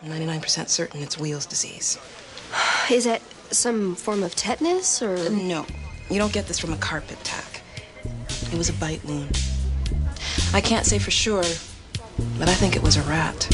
I'm 99% certain it's Wheels disease. Is it some form of tetanus, or...? No, you don't get this from a carpet tack. It was a bite wound. I can't say for sure, but I think it was a rat.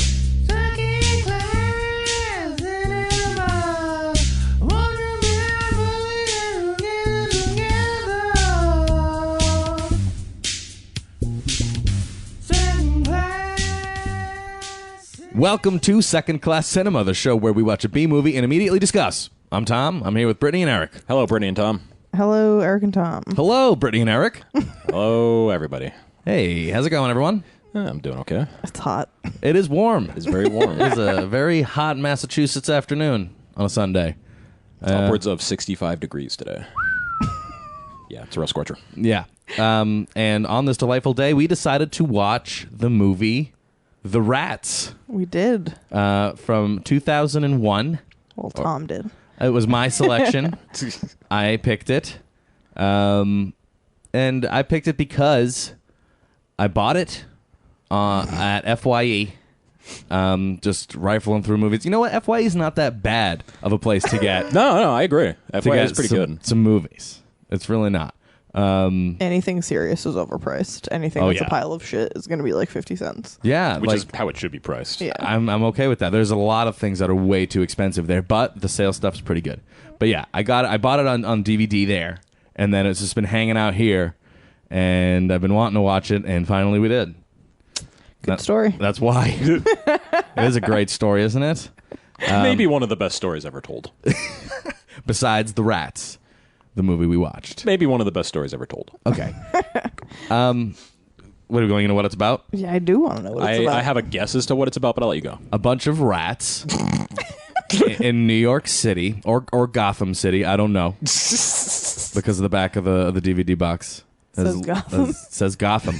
Welcome to Second Class Cinema, the show where we watch a B movie and immediately discuss. I'm Tom. I'm here with Brittany and Eric. Hello, Brittany and Tom. Hello, Eric and Tom. Hello, Brittany and Eric. Hello, everybody. Hey, how's it going, everyone? I'm doing okay. It's hot. It is warm. It's very warm. It is a very hot Massachusetts afternoon on a Sunday. It's upwards of 65 degrees today. Yeah, it's a real scorcher. Yeah. And on this delightful day, we decided to watch the movie The Rats. We did. From 2001. Well, Tom did. It was my selection. I picked it. And I picked it because I bought it at FYE. Just rifling through movies. You know what? FYE is not that bad of a place to get. No, I agree. FYI is pretty good. Some movies. It's really not. Anything serious is overpriced. Anything that's a pile of shit is going to be like 50 cents. Yeah. Which is how it should be priced. Yeah. I'm okay with that. There's a lot of things that are way too expensive there, but the sale stuff's pretty good. But yeah, I bought it on DVD there, and then it's just been hanging out here, and I've been wanting to watch it, and finally we did. Good story. That's why. It is a great story, isn't it? Maybe one of the best stories ever told. Besides The Rats, the movie we watched. Maybe one of the best stories ever told. Okay. What are we going into what it's about? Yeah, I do want to know what it's about. I have a guess as to what it's about, but I'll let you go. A bunch of rats in New York City or Gotham City. I don't know because of the back of the DVD box. Says Gotham. Says Gotham.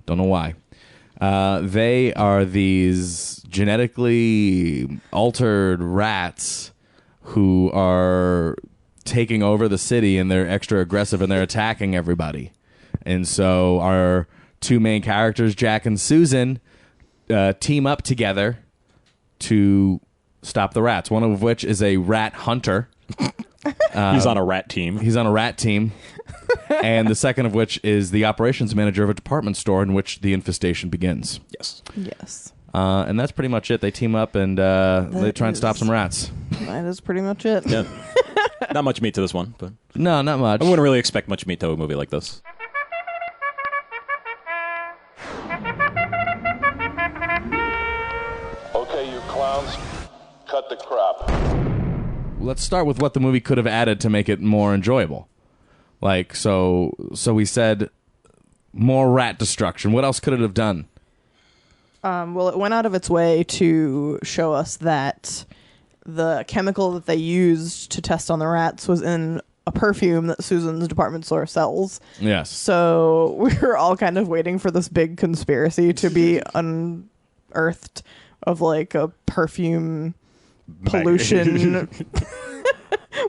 Don't know why. They are these genetically altered rats who are taking over the city, and they're extra aggressive and they're attacking everybody. And so our two main characters, Jack and Susan, team up together to stop the rats, one of which is a rat hunter. He's on a rat team. He's on a rat team. And the second of which is the operations manager of a department store in which the infestation begins. Yes. Yes. And that's pretty much it. They team up and they try and stop some rats. That is pretty much it. Yeah. Not much meat to this one, but No, not much. I wouldn't really expect much meat to a movie like this. Okay, you clowns, cut the crap. Let's start with what the movie could have added to make it more enjoyable. Like, so we said more rat destruction. What else could it have done? Well, it went out of its way to show us that the chemical that they used to test on the rats was in a perfume that Susan's department store sells. Yes. So we were all kind of waiting for this big conspiracy to be unearthed of like a perfume pollution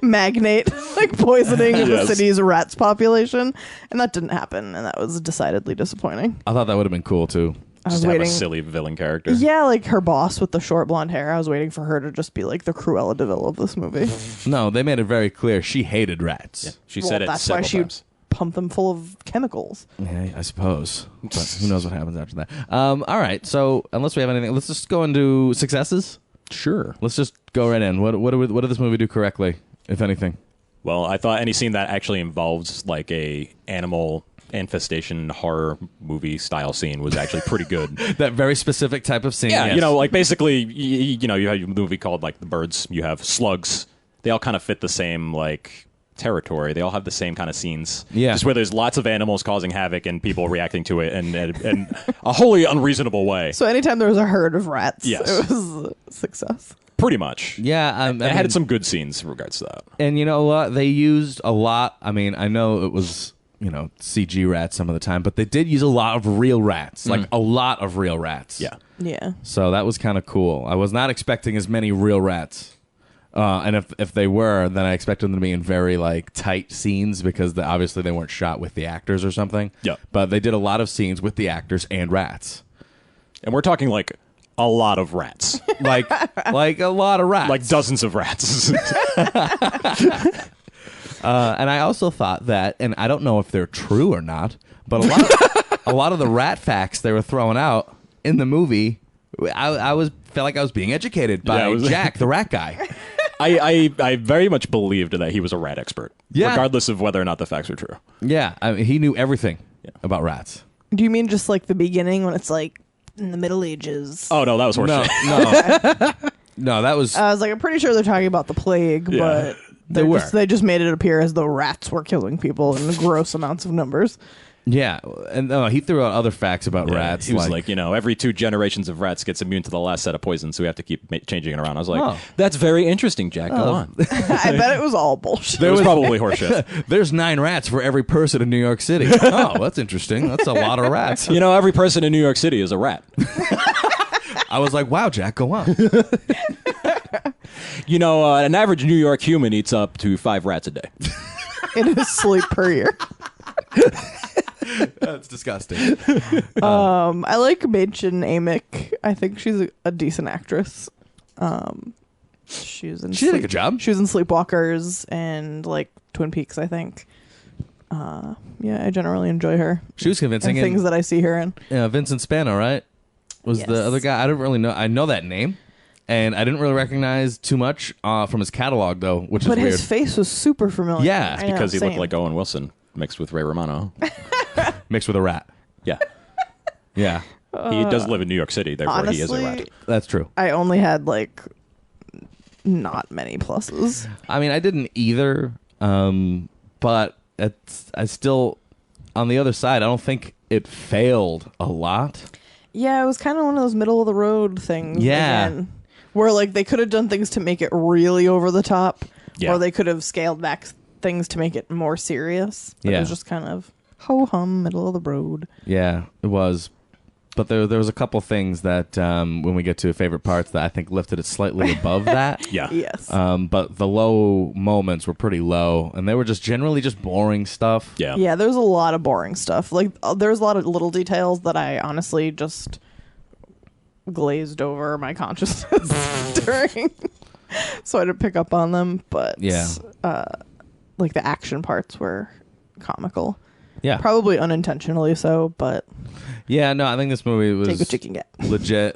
magnate like poisoning the city's rats population, and that didn't happen, and that was decidedly disappointing. I thought that would have been cool too. I Just was to waiting. have a silly villain character. Yeah, like her boss with the short blonde hair. I was waiting for her to just be like the Cruella de Vil of this movie. No, they made it very clear she hated rats. Yeah, she said it that's several why she times. pumped them full of chemicals. Yeah, I suppose. But who knows what happens after that. All right, so unless we have anything, let's just go into successes. Sure. Let's just go right in. What did this movie do correctly, if anything? Well, I thought any scene that actually involves like a animal infestation horror movie style scene was actually pretty good. That very specific type of scene. Yeah, yes. you know, like basically, you have a movie called like The Birds. You have slugs. They all kind of fit the same like territory. They all have the same kind of scenes. Yeah. Just where there's lots of animals causing havoc and people reacting to it in a wholly unreasonable way. So anytime there was a herd of rats, Yes. it was a success. Pretty much. Yeah, It had some good scenes in regards to that. And you know what? They used a lot. I mean, I know it was, CG rats some of the time, but they did use a lot of real rats. Like a lot of real rats. Yeah. Yeah. So that was kind of cool. I was not expecting as many real rats. And if they were, then I expected them to be in very like tight scenes because obviously they weren't shot with the actors or something. Yeah. But they did a lot of scenes with the actors and rats. And we're talking like A lot of rats. like a lot of rats. Like dozens of rats. And I also thought that, and I don't know if they're true or not, but a lot of the rat facts they were throwing out in the movie, I felt like I was being educated by Jack, the rat guy. I very much believed that he was a rat expert, regardless of whether or not the facts were true. Yeah, I mean, he knew everything about rats. Do you mean just like the beginning when it's like in the Middle Ages? Oh no, that was horseshit. No, that was. I was like, I'm pretty sure they're talking about the plague, but they just made it appear as though rats were killing people in gross amounts of numbers. Yeah, and he threw out other facts about rats. He was like, every 2 generations of rats gets immune to the last set of poison, so we have to keep changing it around. I was like, that's very interesting, Jack. Go on. I bet it was all bullshit. It was probably horseshit. There's 9 rats for every person in New York City. Oh, that's interesting. That's a lot of rats. Every person in New York City is a rat. I was like, wow, Jack, go on. An average New York human eats up to 5 rats a day. In his sleep per year. That's disgusting. I like Madchen Amick. I think she's a decent actress. She did a good job. She was in Sleepwalkers and like Twin Peaks, I think. I generally enjoy her. She was convincing. And things that I see her in. Yeah, Vincent Spano, right? Was the other guy? I don't really know. I know that name, and I didn't really recognize too much from his catalog, though, which is weird. But his face was super familiar. Yeah, because he looked like Owen Wilson mixed with Ray Romano. Mixed with a rat. Yeah. Yeah. He does live in New York City, therefore honestly, he is a rat. That's true. I only had like not many pluses. I mean, I didn't either, but I still, on the other side, I don't think it failed a lot. Yeah, it was kind of one of those middle of the road things. Yeah. Again, where like they could have done things to make it really over the top, or they could have scaled back things to make it more serious. But it was just kind of ho-hum, middle of the road. Yeah, it was. But there was a couple things that when we get to favorite parts that I think lifted it slightly above that. Yeah. Yes. But the low moments were pretty low, and they were just generally just boring stuff. Yeah. Yeah, there's a lot of boring stuff. Like there's a lot of little details that I honestly just glazed over my consciousness during, so I didn't pick up on them. But like the action parts were comical. Yeah. Probably unintentionally so, but yeah, no, I think this movie was take what you can get.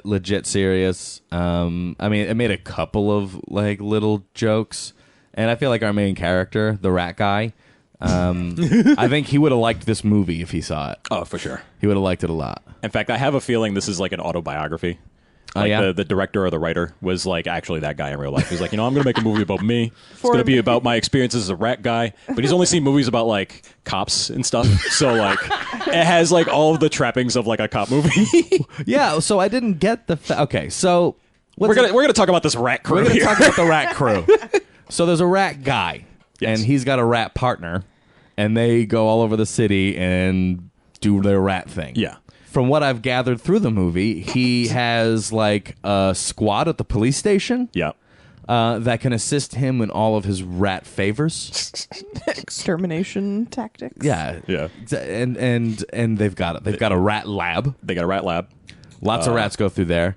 legit serious. I mean, it made a couple of like little jokes, and I feel like our main character, the rat guy, I think he would have liked this movie if he saw it. Oh, for sure. He would have liked it a lot. In fact, I have a feeling this is like an autobiography. Like the director or the writer was like actually that guy in real life. He's like, I'm going to make a movie about me. It's going to be about my experiences as a rat guy. But he's only seen movies about like cops and stuff. So like it has like all of the trappings of like a cop movie. Yeah. So I didn't get the. Okay. So we're gonna talk about this rat crew. We're going to talk about the rat crew. So there's a rat guy, and he's got a rat partner, and they go all over the city and do their rat thing. Yeah. From what I've gathered through the movie, he has like a squad at the police station. Yeah. That can assist him in all of his rat favors. Extermination tactics. Yeah. Yeah. And they've got a rat lab. They got a rat lab. Lots of rats go through there.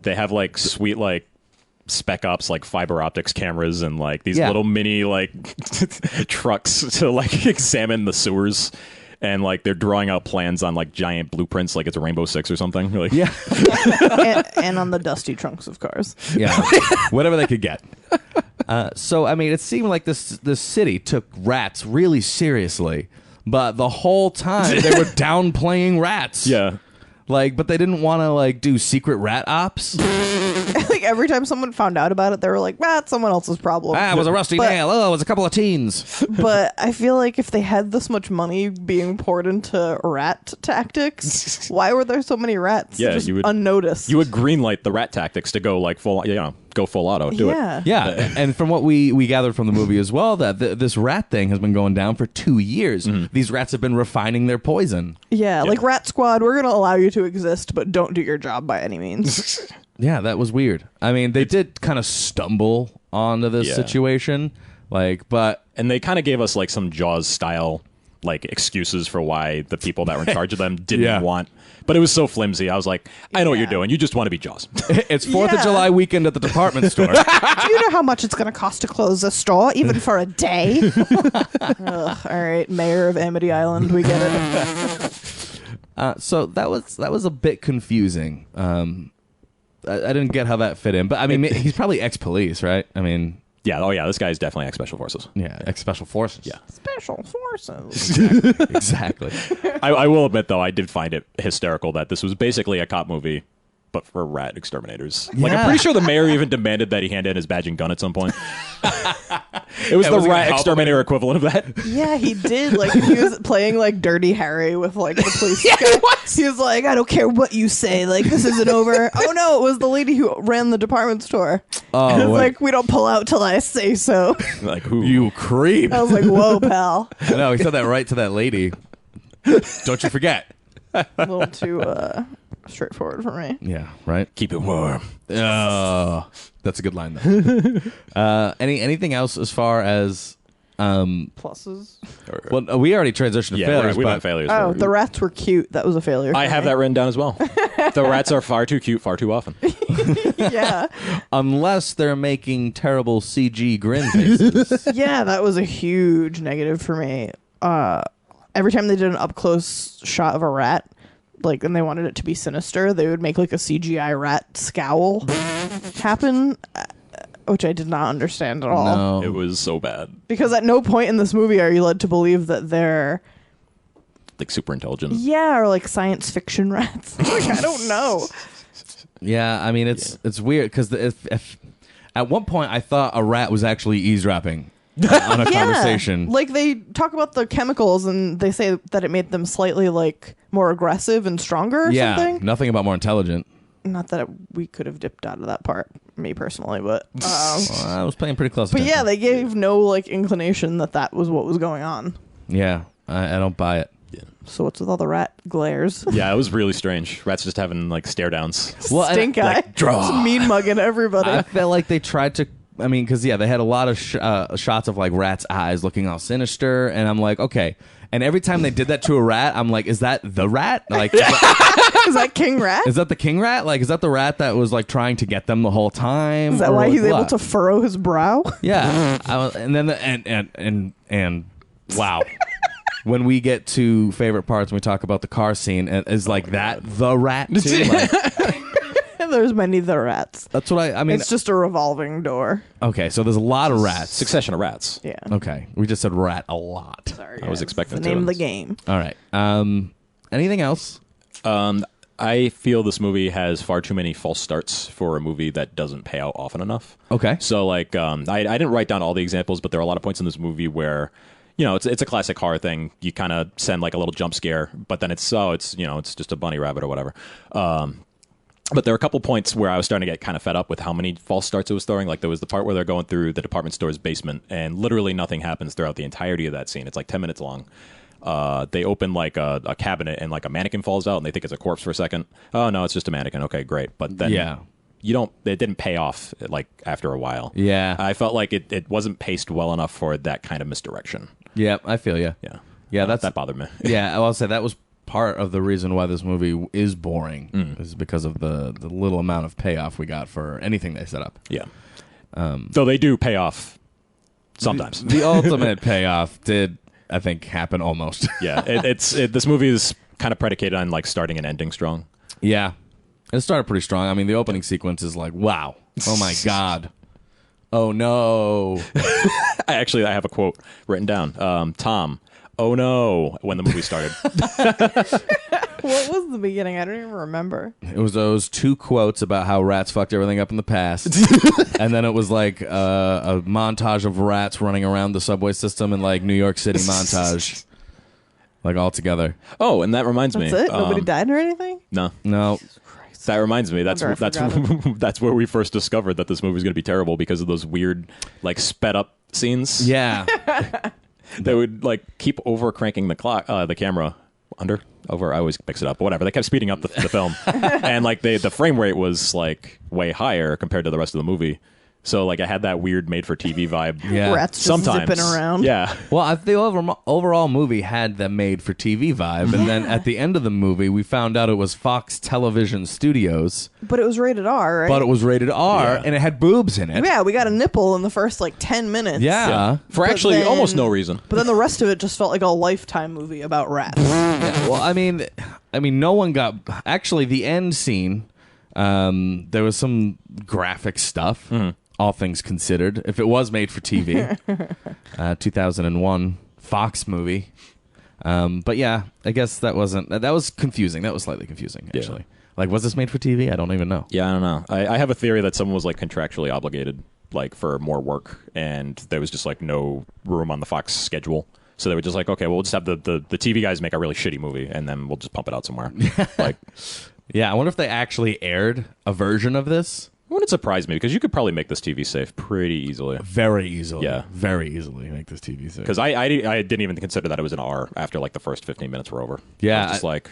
They have like sweet like spec ops like fiber optics cameras and like these little mini like trucks to like examine the sewers. And like they're drawing out plans on like giant blueprints, like it's a Rainbow Six or something. Like, yeah, and on the dusty trunks of cars. Yeah, whatever they could get. So I mean, it seemed like this city took rats really seriously, but the whole time they were downplaying rats. Yeah, like, but they didn't want to like do secret rat ops. Like every time someone found out about it, they were like, it's someone else's problem. It was a rusty nail. Oh, it was a couple of teens. But I feel like if they had this much money being poured into rat tactics, why were there so many rats? Yeah, just you would unnoticed. You would greenlight the rat tactics to go like full, go full auto. Do it. Yeah, and from what we gathered from the movie as well, that this rat thing has been going down for 2 years. Mm-hmm. These rats have been refining their poison. Yeah, like Rat Squad, we're going to allow you to exist, but don't do your job by any means. Yeah, that was weird. I mean, they did kind of stumble onto this situation, and they kind of gave us like some Jaws style like excuses for why the people that were in charge of them didn't want. But it was so flimsy. I was like, I know what you're doing. You just want to be Jaws. It's 4th of July weekend at the department store. Do you know how much it's going to cost to close a store, even for a day? Ugh, all right, Mayor of Amity Island, we get it. So that was a bit confusing. I didn't get how that fit in, but I mean, he's probably ex-police, right? I mean, yeah. Oh, yeah. This guy's definitely ex-special forces. Yeah, ex-special forces. Yeah. Special forces. Exactly. I will admit, though, I did find it hysterical that this was basically a cop movie, but for rat exterminators. Like, I'm pretty sure the mayor even demanded that he hand in his badge and gun at some point. It was the rat exterminator equivalent of that. Yeah, he did. Like, he was playing, like, Dirty Harry with, like, the police guy. He was like, I don't care what you say. Like, this isn't over. Oh, no, it was the lady who ran the department store. Oh, it was like, we don't pull out till I say so. Like, who? You creep. I was like, whoa, pal. I know, he said that right to that lady. Don't you forget. A little too straightforward for me. Yeah, right? Keep it warm. Oh, that's a good line, though. Anything else as far as... Pluses? Well, we already transitioned to failures. We but went failures. Oh, the rats were cute. That was a failure. I have that written down as well. The rats are far too cute, far too often. Yeah. Unless they're making terrible CG grin faces. Yeah, that was a huge negative for me. Every time they did an up-close shot of a rat, like, and they wanted it to be sinister, they would make, like, a CGI rat scowl happen, which I did not understand at all. No. It was so bad. Because at no point in this movie are you led to believe that they're... Like, super intelligent. Yeah, or, like, science fiction rats. Like, I don't know. Yeah, I mean, it's weird, because if at one point I thought a rat was actually eavesdropping on a conversation. Like, they talk about the chemicals, and they say that it made them slightly, like, more aggressive and stronger or something. Nothing about more intelligent. Not that we could have dipped out of that part, me personally, but... Well, I was paying pretty close But attention. yeah, they gave no, like, inclination that was what was going on. Yeah, I don't buy it. So what's with all the rat glares? Yeah, it was really strange. Rats just having, like, stare downs. Well, and, Stink eye. like, draw. Just mean mugging everybody. I felt like they tried to... I mean, because, yeah, they had a lot of shots of, like, rats' eyes looking all sinister, and I'm like, okay. And every time they did that to a rat, I'm like, is that the rat? Like, Is that King Rat? is that the king rat? Like, is that the rat that was, like, trying to get them the whole time? Is that Or, why like, he's able what? to furrow his brow? Yeah. And then, and wow. When we get to favorite parts and we talk about the car scene, is like that the rat too? Like, There's many the rats. that's what I mean. It's just a revolving door. Okay, so there's a lot of rats. Succession of rats. Yeah. Okay, we just said rat a lot. Sorry, I was guys. expecting the to. name of the game. All right. Anything else? I feel this movie has far too many false starts for a movie that doesn't pay out often enough. Okay. So, like, I didn't write down all the examples, but there are a lot of points in this movie where, you know, it's a classic horror thing. You kind of send, like, a little jump scare, but then it's just a bunny rabbit or whatever. But there are a couple points where I was starting to get kind of fed up with how many false starts it was throwing. Like, there was the part where they're going through the department store's basement, and literally nothing happens throughout the entirety of that scene. It's like 10 minutes long. They open, like, a cabinet, and, like, a mannequin falls out, and they think it's a corpse for a second. Oh, no, it's just a mannequin. Okay, great. But then it didn't pay off, like, after a while. Yeah. I felt like it wasn't paced well enough for that kind of misdirection. Yeah, I feel you. Yeah. Yeah, that bothered me. Yeah, I'll say that was part of the reason why this movie is boring, is because of the little amount of payoff we got for anything they set up. Yeah. Though they do pay off sometimes. The ultimate payoff did, I think, happen almost. Yeah, this movie is kind of predicated on, like, starting and ending strong. Yeah. It started pretty strong. I mean, the opening sequence is like, wow. Oh, my God. Oh, no. I have a quote written down. Tom, oh, no, when the movie started. What was the beginning? I don't even remember. It was those two quotes about how rats fucked everything up in the past. And then it was like a montage of rats running around the subway system in, like, New York City montage. Like, all together. Oh, and that reminds me. That's it? Nobody died or anything? No. No. That reminds me. That's Wonder I forgot that's where we first discovered that this movie was going to be terrible because of those weird, like, sped up scenes. Yeah. They would, like, keep over cranking the camera over. I always mix it up, but whatever. They kept speeding up the film, and, like, the frame rate was, like, way higher compared to the rest of the movie. So like I had that weird made-for-TV vibe. Yeah. Rats just Sometimes. zipping around. Yeah. Well, the overall movie had the made-for-TV vibe, and then at the end of the movie, we found out it was Fox Television Studios, But it was rated R, right? but it was rated R, Yeah. and it had boobs in it. Yeah, we got a nipple in the first like 10 minutes. Yeah. For But actually then- almost no reason. But then the rest of it just felt like a Lifetime movie about rats. Yeah, well, I mean, no one got. Actually, the end scene, there was some graphic stuff. All things considered, if it was made for TV, 2001 Fox movie. But yeah, I guess that wasn't. That was confusing. That was slightly confusing, actually. Like, was this made for TV? I don't even know. Yeah, I don't know. I have a theory that someone was like contractually obligated like for more work, and there was just like no room on the Fox schedule. So they were just like, okay, well, we'll just have the TV guys make a really shitty movie, and then we'll just pump it out somewhere. Like, Yeah, I wonder if they actually aired a version of this. it wouldn't surprise me because you could probably make this TV safe pretty easily. Very easily. Yeah. Very easily make this TV safe. Because I didn't even consider that it was an R after like the first 15 minutes were over. Yeah, I was just like,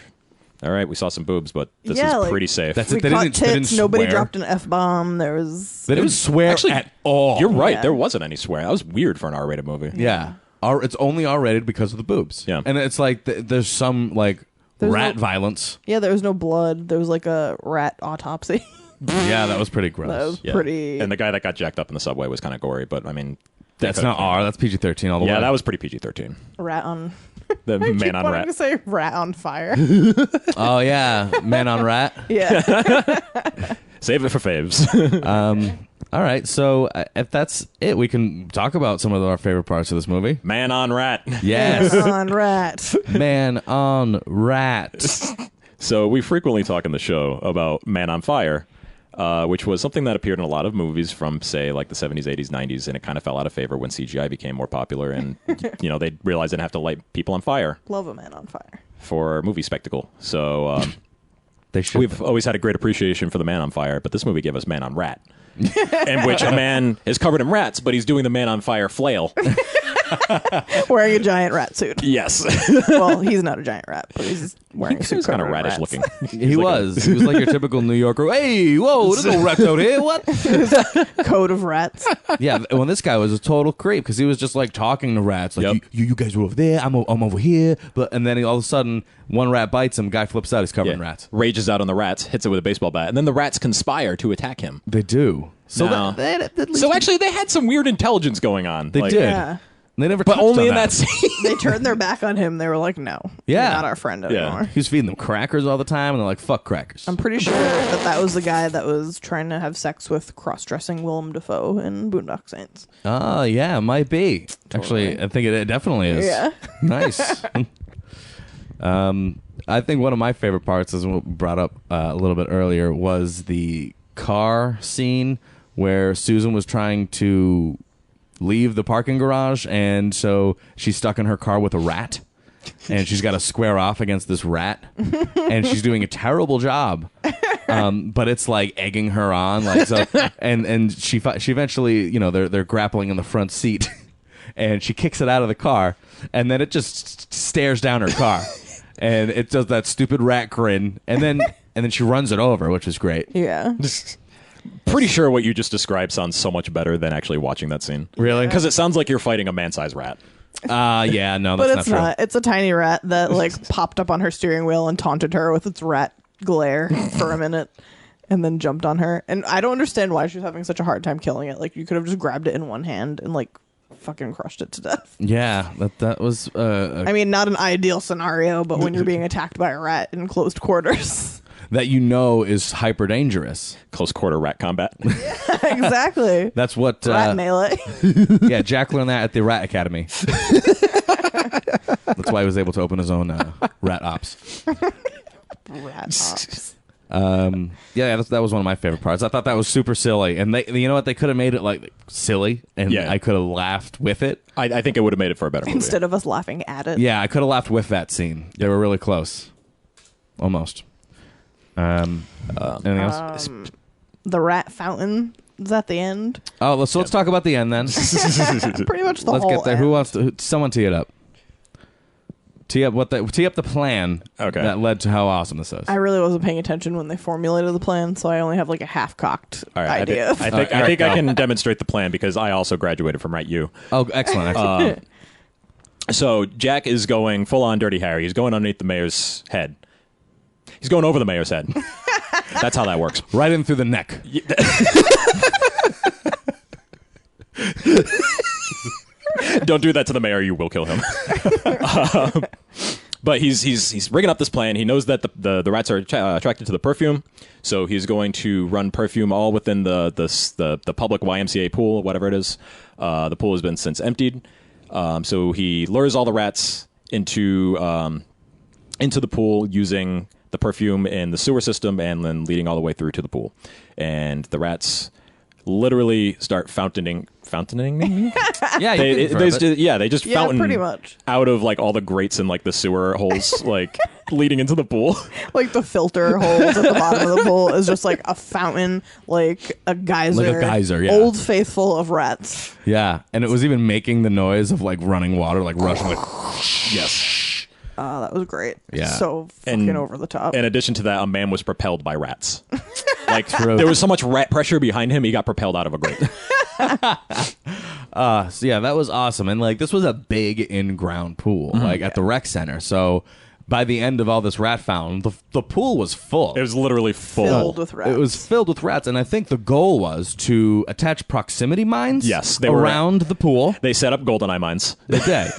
all right, we saw some boobs, but this Yeah, is like- pretty safe. That's We it. They caught didn't tits. Nobody swear. dropped an F-bomb. There was... They didn't swear Actually, at all. You're right. Yeah. There wasn't any swearing. That was weird for an R-rated movie. Yeah. It's only R-rated because of the boobs. Yeah. And it's like there's some like There's rat no- violence. Yeah, there was no blood. There was like a rat autopsy. Yeah, that was pretty gross. That was Yeah. pretty... And the guy that got jacked up in the subway was kind of gory, but I mean, they That's could've- not R. That's PG-13 all the way. Yeah, that was pretty PG-13. rat on... The I keep man on wanting rat. to say rat on fire. Oh yeah, Man on Rat. Yeah. Save it for faves. All right, so if that's it, we can talk about some of our favorite parts of this movie. Man on rat. Yes, on rat. Man on Rat. So we frequently talk in the show about Man on Fire, which was something that appeared in a lot of movies from, say, like the 70s, 80s, 90s, and it kind of fell out of favor when CGI became more popular, and they realized they didn't have to light people on fire Love a man on fire. for movie spectacle. So They should. we've always had a great appreciation for the Man on Fire, but this movie gave us Man on Rat, in which a man is covered in rats, but he's doing the Man on Fire flail. Wearing a giant rat suit. Yes. Well, he's not a giant rat, but he's wearing a He suit was kind of covered in radish rats. looking. He was. He was like your typical New Yorker. Hey, whoa, there's no rats out here. What? Coat of rats. Yeah, when this guy was a total creep because he was just like talking to rats, like Yep. you guys were over there, I'm over here, and then all of a sudden one rat bites him, guy flips out, he's covered in rats. Rages out on the rats, hits it with a baseball bat, and then the rats conspire to attack him. They do. So No. at least So actually, they had some weird intelligence going on. they Like, did. Yeah. They never, but touched only on in that scene. They turned their back on him. They were like, no. Yeah. You're not our friend Yeah. anymore. He was feeding them crackers all the time, and they're like, "Fuck crackers." I'm pretty sure that was the guy that was trying to have sex with cross-dressing Willem Dafoe in Boondock Saints. Oh yeah, it might be. Actually, I think it definitely is. Yeah. Nice. I think one of my favorite parts, as we brought up a little bit earlier, was the car scene where Susan was trying to leave the parking garage, and so she's stuck in her car with a rat, and she's got to square off against this rat, and she's doing a terrible job. But it's like egging her on, like so, and she eventually, they're grappling in the front seat, and she kicks it out of the car, and then it just stares down her car, and it does that stupid rat grin, and then she runs it over, which is great. Yeah. Pretty sure what you just described sounds so much better than actually watching that scene. Really? Because it sounds like you're fighting a man-sized rat. Yeah, no, But that's it's not true. not. It's a tiny rat that like popped up on her steering wheel and taunted her with its rat glare for a minute and then jumped on her. And I don't understand why she was having such a hard time killing it. Like you could have just grabbed it in one hand and like fucking crushed it to death. Yeah, that was. I mean, not an ideal scenario, but when you're being attacked by a rat in closed quarters. that is hyper dangerous. Close quarter rat combat. Exactly. That's what. Rat melee. Yeah, Jack learned that at the Rat Academy. That's why he was able to open his own rat ops. Rat ops. Yeah, that was one of my favorite parts. I thought that was super silly, and you know what? They could have made it like silly, and Yeah. I could have laughed with it. I think it would have made it for a better movie. Instead of us laughing at it. Yeah, I could have laughed with that scene. They were really close, almost. Anything else? The rat fountain is at the end. Oh, let's talk about the end then. Pretty much the Let's whole get there. end. Who wants to? Someone tee it up. Tee up the plan that led to how awesome this is. I really wasn't paying attention when they formulated the plan, so I only have like a half-cocked idea. I think I can demonstrate the plan because I also graduated from Rat U. Oh, excellent. So Jack is going full on Dirty Harry. He's going underneath the mayor's head. He's going over the mayor's head. That's how that works. Right in through the neck. Don't do that to the mayor. You will kill him. But he's rigging up this plan. He knows that the rats are attracted to the perfume, so he's going to run perfume all within the public YMCA pool, whatever it is. The pool has been since emptied, so he lures all the rats into the pool using the perfume in the sewer system, and then leading all the way through to the pool. And the rats literally start fountaining. Yeah, they just fountain pretty much out of like all the grates and like the sewer holes, like leading into the pool. Like the filter holes at the bottom of the pool is just like a fountain, like a geyser. Like a geyser, yeah. Old Faithful of rats. Yeah, and it was even making the noise of like running water, like rushing. Like, Yes. That was great. Yeah. So fucking over the top. In addition to that, a man was propelled by rats. Like there was so much rat pressure behind him, he got propelled out of a grate. So yeah, that was awesome. And like this was a big in-ground pool, like at the rec center. So by the end of all this rat fountain, the pool was full. It was literally full. Filled with rats. It was filled with rats, and I think the goal was to attach proximity mines. Yes, they around the pool. They set up GoldenEye mines. They did.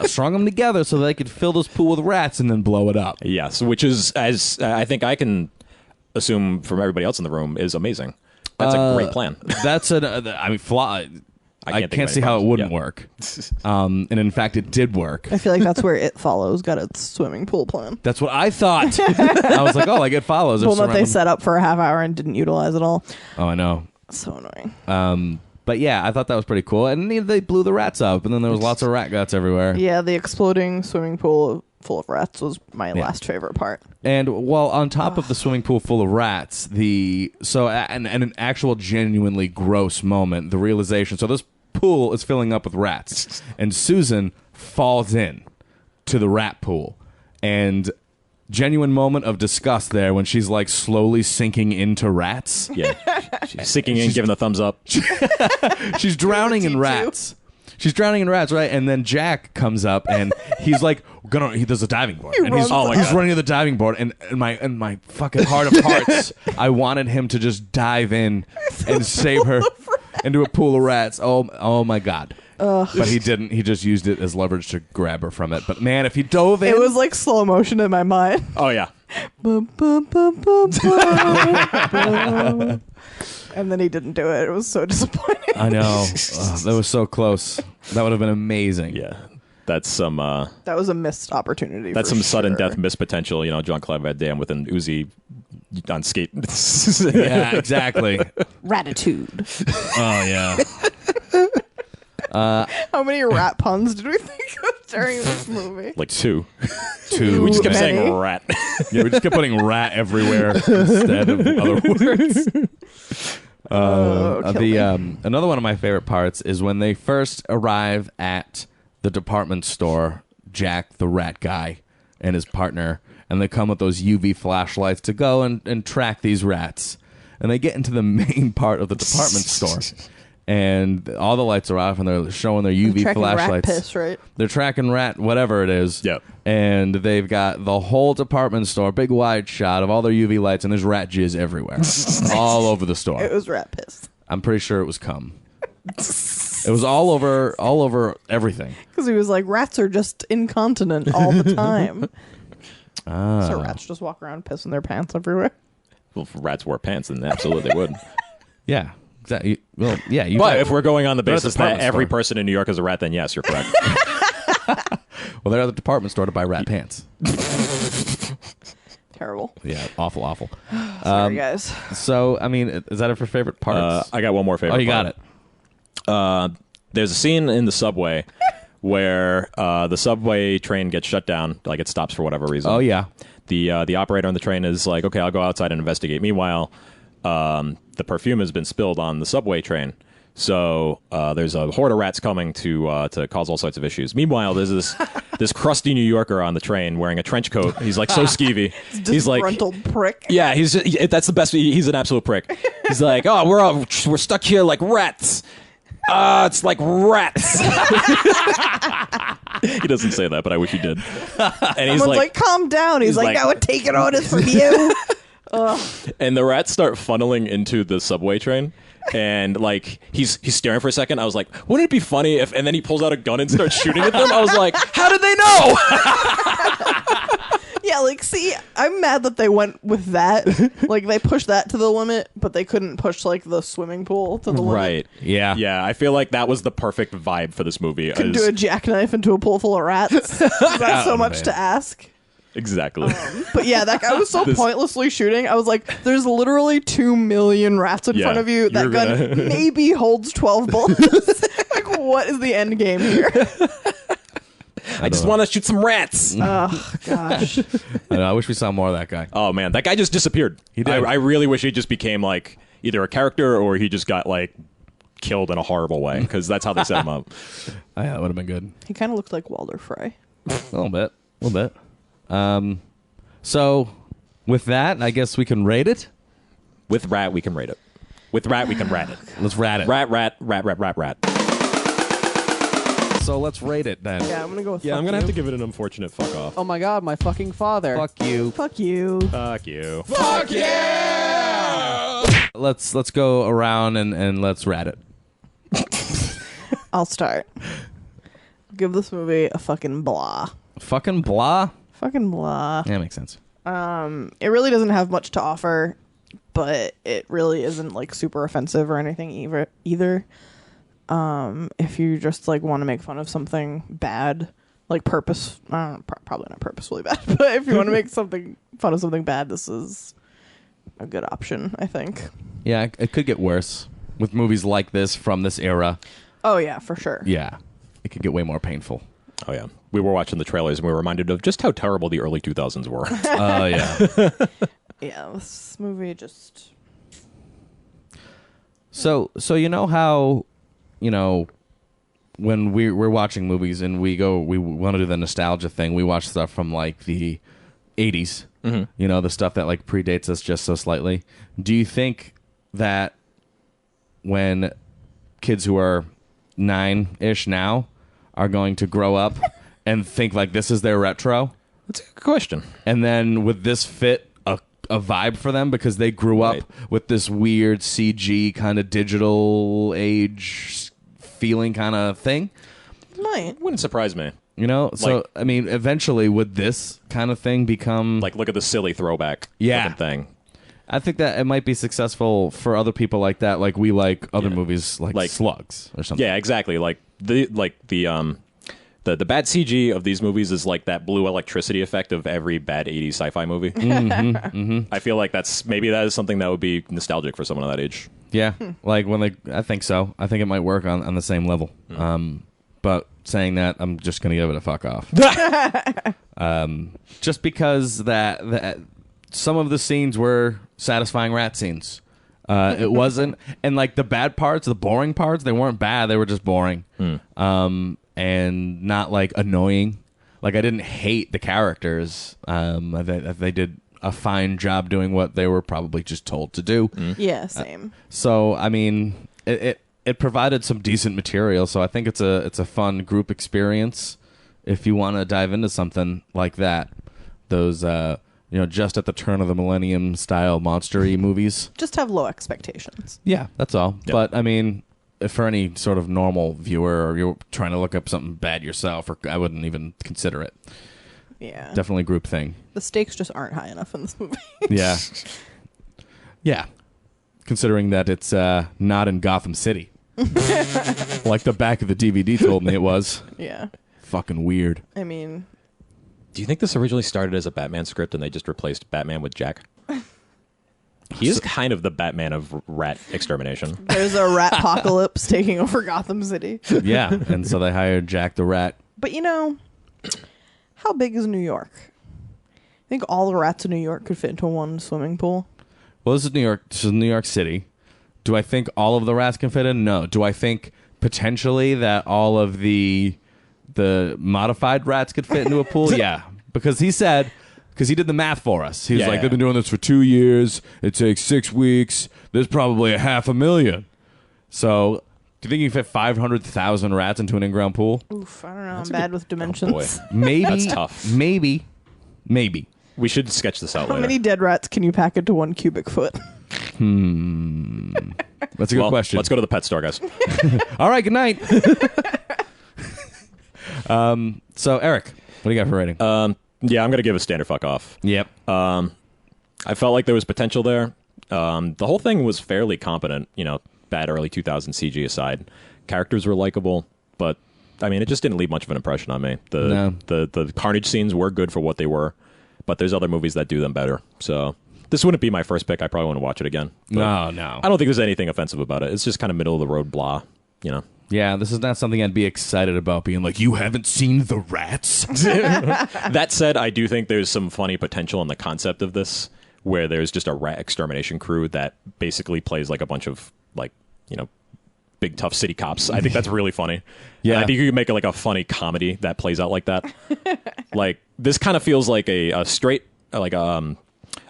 Strung them together so they could fill this pool with rats and then blow it up. Yes, which is, as I think I can assume from everybody else in the room, is amazing. That's a great plan. That's I can't see how it wouldn't work. And in fact, it did work. I feel like that's where It Follows got its swimming pool plan. That's what I thought. I was like, oh, like It Follows. Well, that they set up for a half hour and didn't utilize it all. Oh, I know. So annoying. But yeah, I thought that was pretty cool. And they blew the rats up, and then there was lots of rat guts everywhere. Yeah, the exploding swimming pool full of rats was my last favorite part. And while on top of the swimming pool full of rats, and an actual genuinely gross moment, the realization. So this pool is filling up with rats, and Susan falls in to the rat pool, and genuine moment of disgust there when she's like slowly sinking into rats. Yeah, she's sinking in, giving the thumbs up. She's drowning in rats. She's drowning in rats, right? And then Jack comes up and he's like, there's a diving board. And he's running to the diving board. And in my fucking heart of hearts, I wanted him to just dive in and save her into a pool of rats. Oh my God. But he didn't. He just used it as leverage to grab her from it. But man, if he dove in. It was like slow motion in my mind. Oh, yeah. Bum, bum, bum, bum, bum. And then he didn't do it. It was so disappointing. I know. That was so close. That would have been amazing. Yeah. That's some... that was a missed opportunity. That's some sudden death missed potential. You know, Jean-Claude Van Damme with an Uzi on skate. Yeah, exactly. Ratitude. Oh, yeah. How many rat puns did we think of during this movie? Like two. We just kept many. saying rat. Yeah, we just kept putting rat everywhere instead of other words. Another one of my favorite parts is when they first arrive at the department store, Jack, the rat guy, and his partner, and they come with those UV flashlights to go and track these rats. And they get into the main part of the department store. And all the lights are off, and they're showing their UV flashlights. Rat piss, right? They're tracking rat, whatever it is. Yep. And they've got the whole department store, big wide shot of all their UV lights, and there's rat jizz everywhere, all over the store. It was rat piss. I'm pretty sure it was cum. It was all over everything. Because he was like, rats are just incontinent all the time. So rats just walk around pissing their pants everywhere. Well, if rats wore pants, then absolutely would. Yeah. Exactly. Well, yeah. But if we're going on the basis that every store. person in New York is a rat, then yes, you're correct. Well, they're at the department store to buy rat pants. Terrible. Yeah, awful. Sorry, guys. So, I mean, is that it for favorite parts? I got one more favorite Oh, you part. got it. There's a scene in the subway where the subway train gets shut down, like it stops for whatever reason. Oh, yeah. The operator on the train is like, okay, I'll go outside and investigate. Meanwhile, the perfume has been spilled on the subway train. So there's a horde of rats coming to cause all sorts of issues. Meanwhile, there's this crusty New Yorker on the train wearing a trench coat. He's like so skeevy. He's like disgruntled prick. Yeah, that's the best. He's an absolute prick. He's like, oh, we're stuck here like rats. It's like rats. He doesn't say that, but I wish he did. And he's Someone's like, calm down. He's like, I would take an orders from you. And the rats start funneling into the subway train. And like he's staring for a second. I was like, wouldn't it be funny if? And then he pulls out a gun and starts shooting at them. I was like, how did they know? Yeah, like, see, I'm mad that they went with that. Like, they pushed that to the limit, but they couldn't push like the swimming pool to the limit. Right. Yeah. Yeah. I feel like that was the perfect vibe for this movie. Couldn't do a jackknife into a pool full of rats. That's so much to ask. Exactly. But yeah, that guy was so pointlessly shooting. I was like, there's literally 2 million rats in front of you. That gun maybe holds 12 bullets. Like, what is the end game here? I just want to shoot some rats. Oh, gosh. I wish we saw more of that guy. Oh, man. That guy just disappeared. He did. I really wish he just became, like, either a character or he just got, like, killed in a horrible way, because that's how they set him up. Yeah, that would have been good. He kind of looked like Walter Frey. A little bit. So, with that, I guess we can rate it. With rat, we can rate it. With rat, we can rat it. Let's rat it. Rat. So let's rate it then. Yeah, I'm going to go with Yeah, fuck I'm going to you. have to give it an unfortunate fuck off. Oh my god, my fucking father. Fuck you. Fuck you. Fuck you. Fuck yeah! Let's go around and let's rat it. I'll start. Give this movie a fucking blah. Fucking blah? Fucking blah. Yeah, makes sense. It really doesn't have much to offer, but it really isn't like super offensive or anything either. If you just like want to make fun of something bad, like probably not purposefully bad, but if you want to make fun of something bad, this is a good option, I think. Yeah, it could get worse with movies like this from this era. Oh yeah, for sure. Yeah, it could get way more painful. Oh, yeah. We were watching the trailers and we were reminded of just how terrible the early 2000s were. Oh, yeah. Yeah, this movie just... So you know how, when we're watching movies and we want to do the nostalgia thing, we watch stuff from like the 80s, the stuff that like predates us just so slightly. Do you think that when kids who are 9-ish now are going to grow up and think like this is their retro? That's a good question. And then would this fit a vibe for them because they grew up with this weird CG kind of digital age feeling kind of thing? Might. Wouldn't surprise me. So I mean, eventually would this kind of thing become like, look at the silly throwback looking thing. I think that it might be successful for other people like that, like we like other movies like Slugs or something. Yeah, exactly. Like the bad CG of these movies is like that blue electricity effect of every bad 80s sci-fi movie. I feel like that is something that would be nostalgic for someone of that age. Yeah, like I think so. I think it might work on the same level. But saying that, I'm just going to give it a fuck off. Just because that some of the scenes were satisfying rat scenes. It wasn't, and like the bad parts, the boring parts, they weren't bad. They were just boring, and not like annoying. Like I didn't hate the characters. They did a fine job doing what they were probably just told to do. Yeah, same. So I mean, it provided some decent material. So I think it's a fun group experience if you want to dive into something like that. Those just at the turn of the millennium style monster-y movies. Just have low expectations. Yeah, that's all. Yep. But, I mean, if for any sort of normal viewer, or you're trying to look up something bad yourself, or I wouldn't even consider it. Yeah. Definitely a group thing. The stakes just aren't high enough in this movie. Yeah. Yeah. Considering that it's not in Gotham City. Like the back of the DVD told me it was. Yeah. Fucking weird. I mean... Do you think this originally started as a Batman script and they just replaced Batman with Jack? He is kind of the Batman of rat extermination. There's a rat apocalypse taking over Gotham City. Yeah, and so they hired Jack the Rat. But how big is New York? I think all the rats in New York could fit into one swimming pool. Well, this is New York. This is New York City. Do I think all of the rats can fit in? No. Do I think potentially that all of the modified rats could fit into a pool? Yeah. Because he did the math for us. He was like, they've been doing this for 2 years. It takes 6 weeks. There's probably 500,000. So, do you think you can fit 500,000 rats into an in-ground pool? Oof, I don't know. I'm bad with dimensions. Boy. Maybe. That's tough. Maybe. We should sketch this out How later. many dead rats can you pack into 1 cubic foot? That's a good question. Let's go to the pet store, guys. All right, good night. So, Eric, what do you got for rating? Yeah, I'm going to give a standard fuck off. Yep. I felt like there was potential there. The whole thing was fairly competent, bad early 2000 CG aside. Characters were likable, but I mean, it just didn't leave much of an impression on me. The carnage scenes were good for what they were, but there's other movies that do them better. So this wouldn't be my first pick. I probably want to watch it again. No. I don't think there's anything offensive about it. It's just kind of middle of the road blah, Yeah, this is not something I'd be excited about being like, you haven't seen the rats? That said, I do think there's some funny potential in the concept of this, where there's just a rat extermination crew that basically plays like a bunch of big tough city cops. I think that's really funny. Yeah, and I think you could make it like a funny comedy that plays out like that. Like this kind of feels like a straight a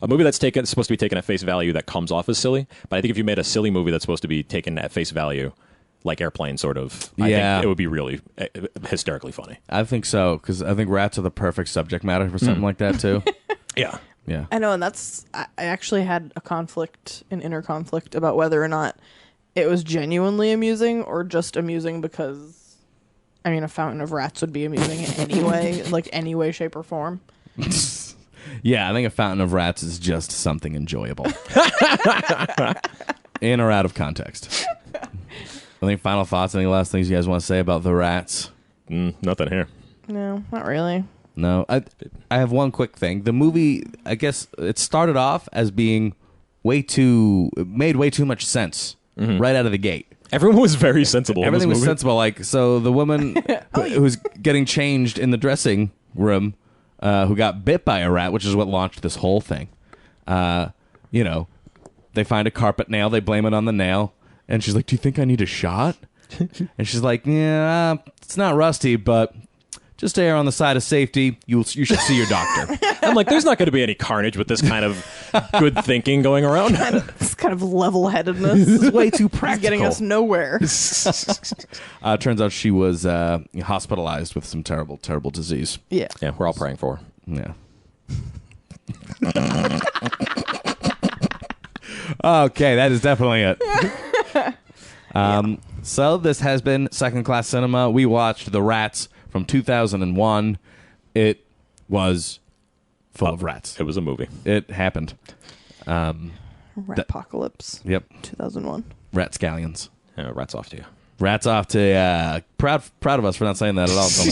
movie that's supposed to be taken at face value that comes off as silly. But I think if you made a silly movie that's supposed to be taken at face value, like Airplane, sort of, I think it would be really hysterically funny. I think so, because I think rats are the perfect subject matter for something like that too. Yeah. I know, and I actually had an inner conflict about whether or not it was genuinely amusing or just amusing because, I mean, a fountain of rats would be amusing anyway, like any way, shape, or form. Yeah, I think a fountain of rats is just something enjoyable. In or out of context. Any final thoughts? Any last things you guys want to say about the rats? Nothing here. No, not really. No, I have one quick thing. The movie, I guess, it started off as being made way too much sense right out of the gate. Everyone was very sensible. Everything in this was movie. sensible. Like, so the woman who's getting changed in the dressing room, who got bit by a rat, which is what launched this whole thing. They find a carpet nail, they blame it on the nail, and she's like, "Do you think I need a shot?" And she's like, "Yeah, it's not rusty, but just to err on the side of safety, you should see your doctor." I'm like, there's not going to be any carnage with this kind of good thinking going around. This kind of level-headedness. This is way too practical. It's getting us nowhere. Turns out she was hospitalized with some terrible, terrible disease. Yeah. Yeah, we're all praying for her. Yeah. Okay, that is definitely it. So this has been Second Class Cinema. We watched The Rats from 2001. It was full of rats. It was a movie. It happened. Ratpocalypse. Yep. 2001. Rat scallions. Yeah, rats off to you. Rats off to proud of us for not saying that at all until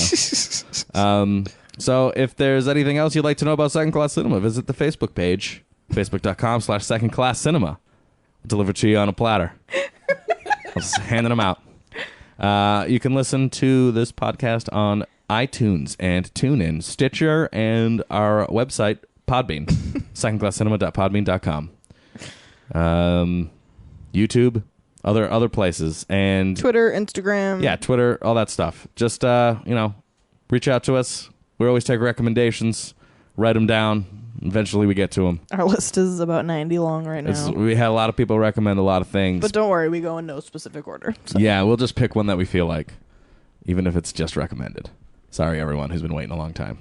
now. So if there's anything else you'd like to know about Second Class Cinema, visit the Facebook page, facebook.com/secondclasscinema. We'll deliver to you on a platter. I'm just handing them out. You can listen to this podcast on iTunes and TuneIn, Stitcher, and our website, Podbean, secondclasscinema.podbean.com. YouTube, other places, and Twitter, Instagram. yeah, Twitter, all that stuff. Just reach out to us. We always take recommendations, write them down. Eventually, we get to them. Our list is about 90 long right now. We had a lot of people recommend a lot of things. But don't worry, we go in no specific order. So. Yeah, we'll just pick one that we feel like, even if it's just recommended. Sorry, everyone who's been waiting a long time.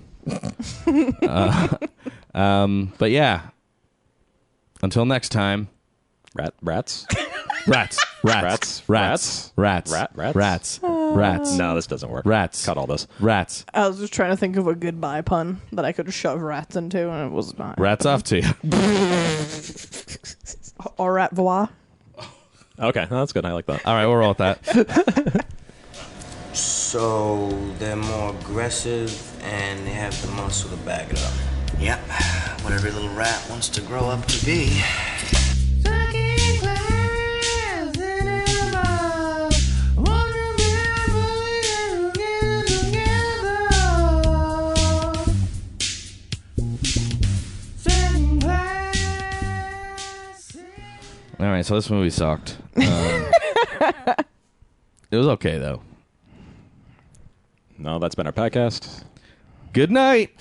But yeah, until next time. Rats? Rats. No, this doesn't work. Rats. Cut all this. Rats. I was just trying to think of a goodbye pun that I could shove rats into, and it was not. Rats off to you. Au revoir. Okay, no, that's good. I like that. All right, we'll roll with that. So they're more aggressive and they have the muscle to back it up. Yep, what every little rat wants to grow up to be. All right, right, so this movie sucked. It was okay, though. No, that's been our podcast. Good night.